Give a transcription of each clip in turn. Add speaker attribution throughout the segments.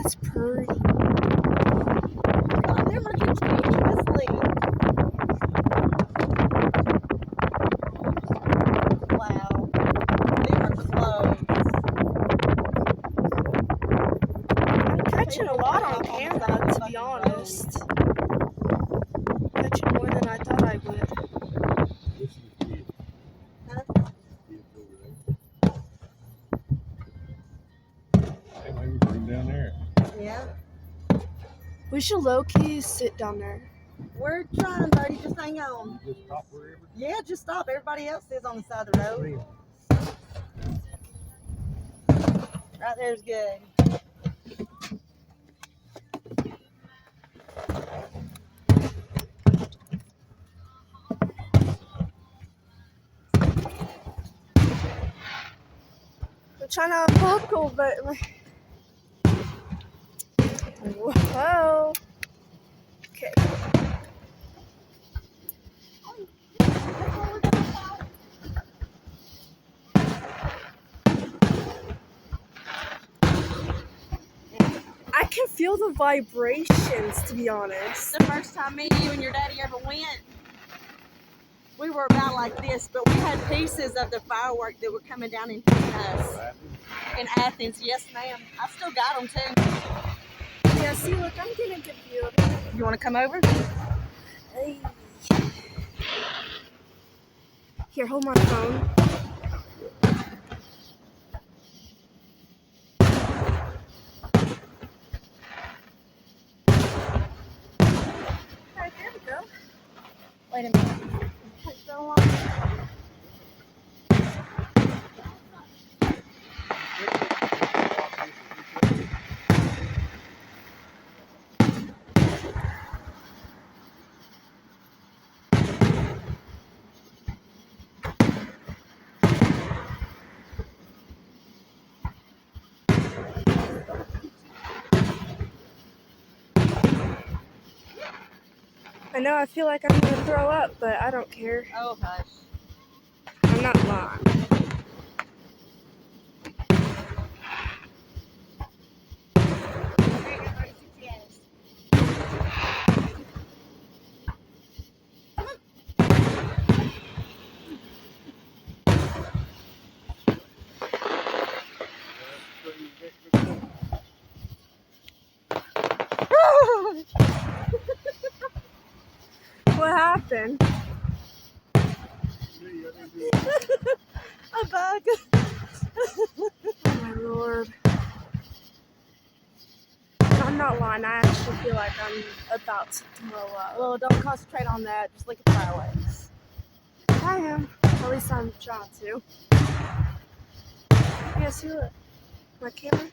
Speaker 1: That's pretty.
Speaker 2: God, they were continuously. Wow. They were close.
Speaker 1: I'm catching a lot on camera, to be honest. Catching more than I thought I would.
Speaker 2: Huh?
Speaker 3: Down there.
Speaker 2: Yeah.
Speaker 1: We should low-key sit down there.
Speaker 2: We're trying, buddy. Just hang on.
Speaker 3: Just stop wherever.
Speaker 2: Yeah, just stop. Everybody else is on the side of the road. Right there's good.
Speaker 1: I'm trying to buckle, but whoa. Okay. I can feel the vibrations, to be honest.
Speaker 2: The first time me, you, and your daddy ever went, we were about like this, but we had pieces of the firework that were coming down and hitting us in Athens. Yes, ma'am. I still got them too.
Speaker 1: Yeah, see, look, I'm getting a good view of it.
Speaker 2: You want to come over?
Speaker 1: Hey. Here, hold my phone. Alright, there we go.
Speaker 2: Wait a minute. Touch the line.
Speaker 1: I know I feel like I'm going to throw up, but I don't care.
Speaker 2: Oh, hush.
Speaker 1: I'm not lying. What happened?
Speaker 2: A bug.
Speaker 1: Oh my lord. I'm not lying, I actually feel like I'm about to throw up.
Speaker 2: Well, don't concentrate on that. Just look at the fireworks.
Speaker 1: I am. At least I'm trying to. Yeah, see look. My camera?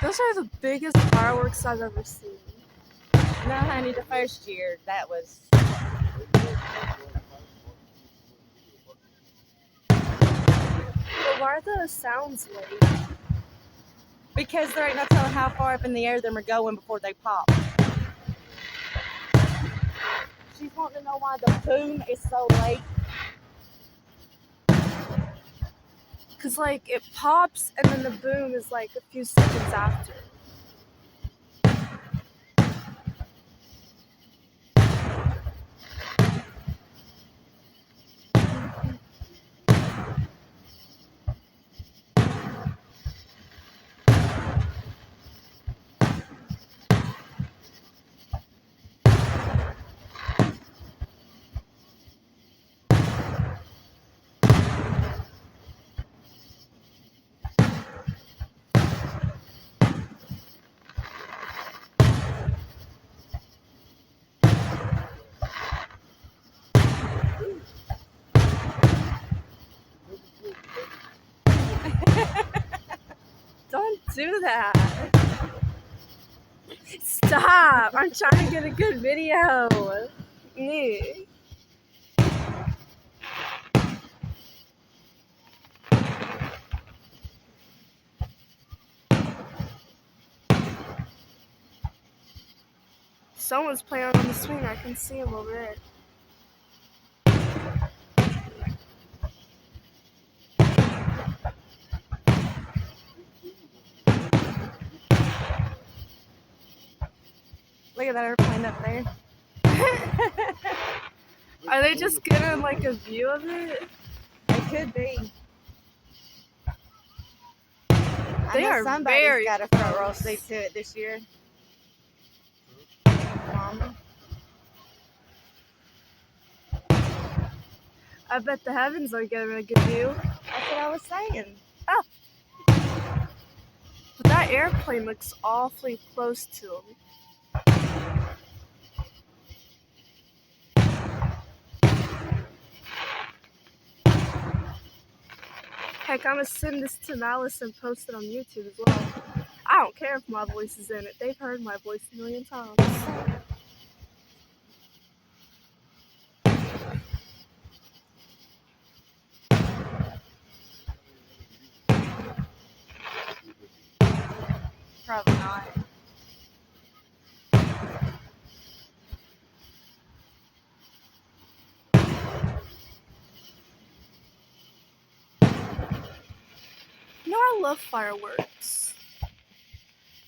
Speaker 1: Those are the biggest fireworks I've ever seen.
Speaker 2: No, honey, the first year, that was...
Speaker 1: But why are the sounds late?
Speaker 2: Because there ain't no telling how far up in the air them are going before they pop. She's wanting to know why the boom is so late.
Speaker 1: Because, like, it pops and then the boom is, like, a few seconds after. Don't do that. Stop. I'm trying to get a good video. Someone's playing on the swing. I can see him over there.
Speaker 2: Look at that airplane up there.
Speaker 1: Are they just getting like a view of it?
Speaker 2: It could be.
Speaker 1: They are
Speaker 2: somebody's
Speaker 1: very
Speaker 2: got a front row
Speaker 1: close.
Speaker 2: seat to it this year. Mama.
Speaker 1: I bet the heavens are getting a good view.
Speaker 2: That's what I was saying.
Speaker 1: But that airplane looks awfully close to him. Heck, I'm gonna send this to Malice and post it on YouTube as well. I don't care if my voice is in it. They've heard my voice a million times.
Speaker 2: Probably not.
Speaker 1: You know, I love fireworks.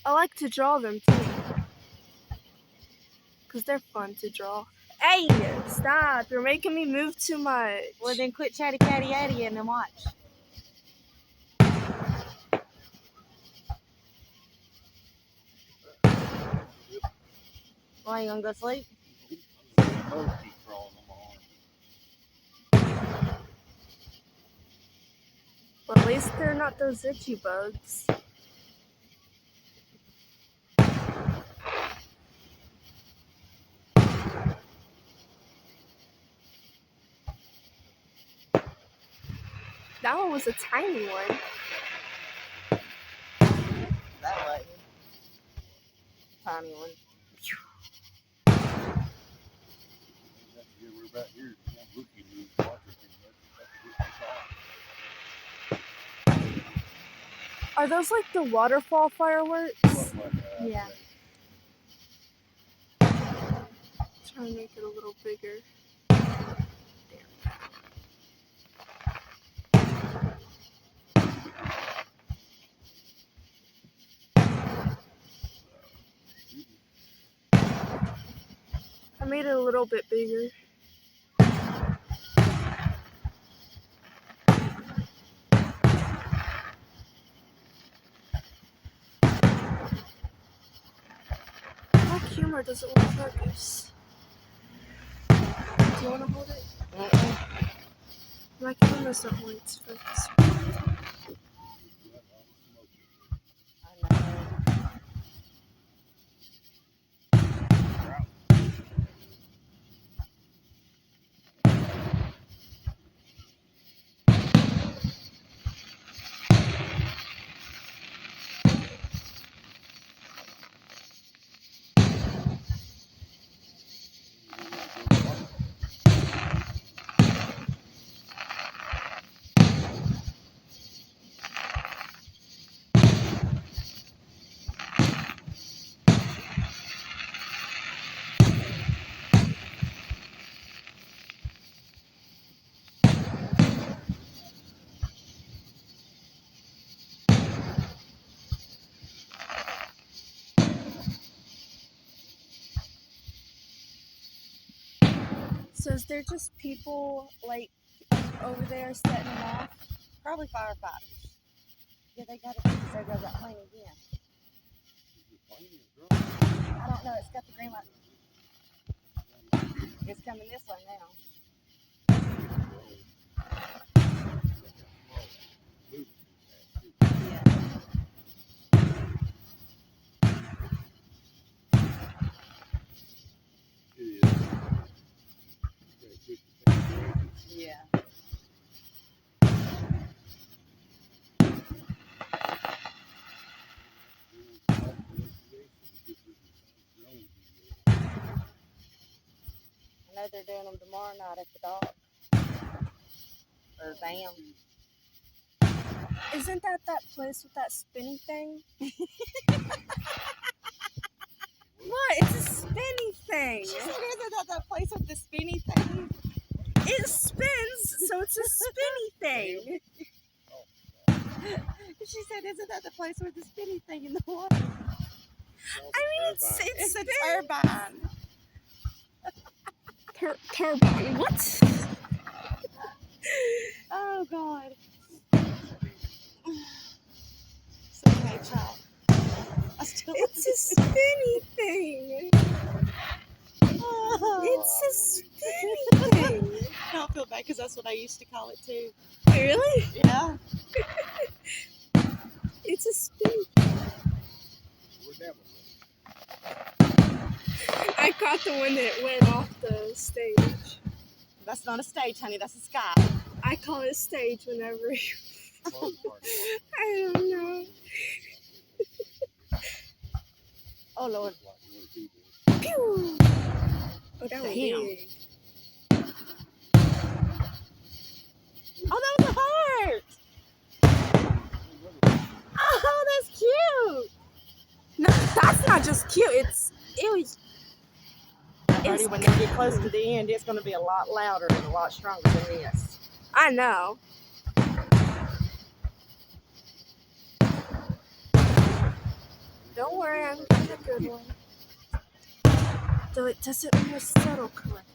Speaker 1: I like to draw them too. Because they're fun to draw. Hey, stop. You're making me move too much.
Speaker 2: Well, then quit chatty catty yaddy and then watch. Why, you gonna go sleep?
Speaker 3: Bugs keep crawling on my arm.
Speaker 1: Well, at least they're not those itchy bugs. That one was a tiny one.
Speaker 2: That way. Tiny one.
Speaker 3: We're about here. Look, you move, watch it.
Speaker 1: Are those like the waterfall fireworks?
Speaker 2: Yeah.
Speaker 1: Try to make it a little bigger. I made it a little bit bigger. My camera doesn't want to focus. Do you want to hold it? My camera's not wanting to focus.
Speaker 2: I know.
Speaker 1: So is there just people like over there setting them off?
Speaker 2: Probably firefighters. Yeah, they got it. There goes that plane again. I don't know. It's got the green light. It's coming this way now. Yeah. I know they're doing them tomorrow night at the dock. Or dam.
Speaker 1: Isn't that place with that spinny thing? What? It's a spinny thing.
Speaker 2: She said, isn't that that place with the spinny thing?
Speaker 1: It spins, so it's a spinny thing.
Speaker 2: She said, isn't that the place with the spinny thing in the water?
Speaker 1: I mean, it's
Speaker 2: It's a
Speaker 1: spins.
Speaker 2: turbine.
Speaker 1: Turbine. What?
Speaker 2: Oh, God. It's okay, child. I still
Speaker 1: It's a spinny thing.
Speaker 2: Oh,
Speaker 1: It's a spinny thing.
Speaker 2: I don't feel bad because that's what I used to call it too.
Speaker 1: Really?
Speaker 2: Yeah.
Speaker 1: It's a spinny.
Speaker 3: Where'd that one
Speaker 1: I caught the one that went off the stage.
Speaker 2: That's not a stage, honey. That's a sky.
Speaker 1: I call it stage whenever.
Speaker 3: go?
Speaker 1: I don't know.
Speaker 2: Oh, Lord.
Speaker 1: Pew! Oh, that was
Speaker 2: Damn.
Speaker 1: big.
Speaker 2: Oh, that was a heart. Oh, that's cute.
Speaker 1: No, that's not just cute. It was.
Speaker 2: Already, when they get close to the end, it's going to be a lot louder and a lot stronger than this.
Speaker 1: I know. Don't worry, I'm getting a good one. Though it doesn't more settle correctly.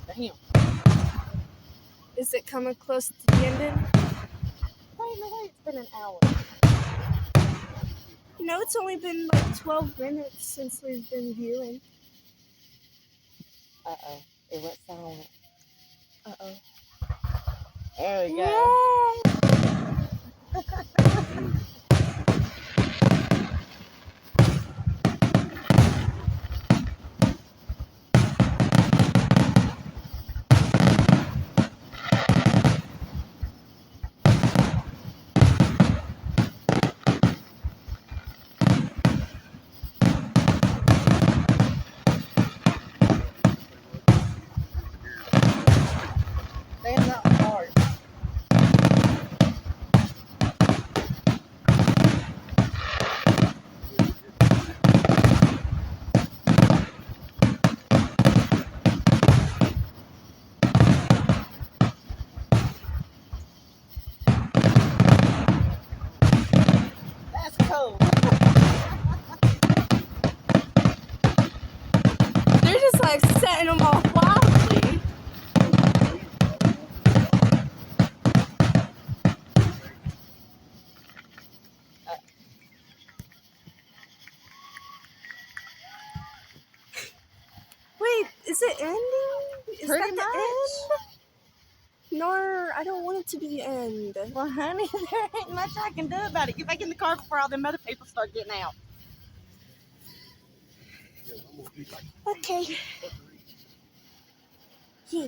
Speaker 2: Damn.
Speaker 1: Is it coming close to the ending?
Speaker 2: Wait, no, wait. It's been an hour.
Speaker 1: You know, it's only been like 12 minutes since we've been viewing.
Speaker 2: Uh-oh. It went silent.
Speaker 1: Uh-oh.
Speaker 2: There we go. That's not hard. That's cool.
Speaker 1: They're just like setting them off wildly. Wait, is it ending? Is
Speaker 2: Pretty
Speaker 1: that the end? No, I don't want it to be end.
Speaker 2: Well, honey, there ain't much I can do about it. Get back in the car before all them other people start getting out.
Speaker 1: Okay. Yeah.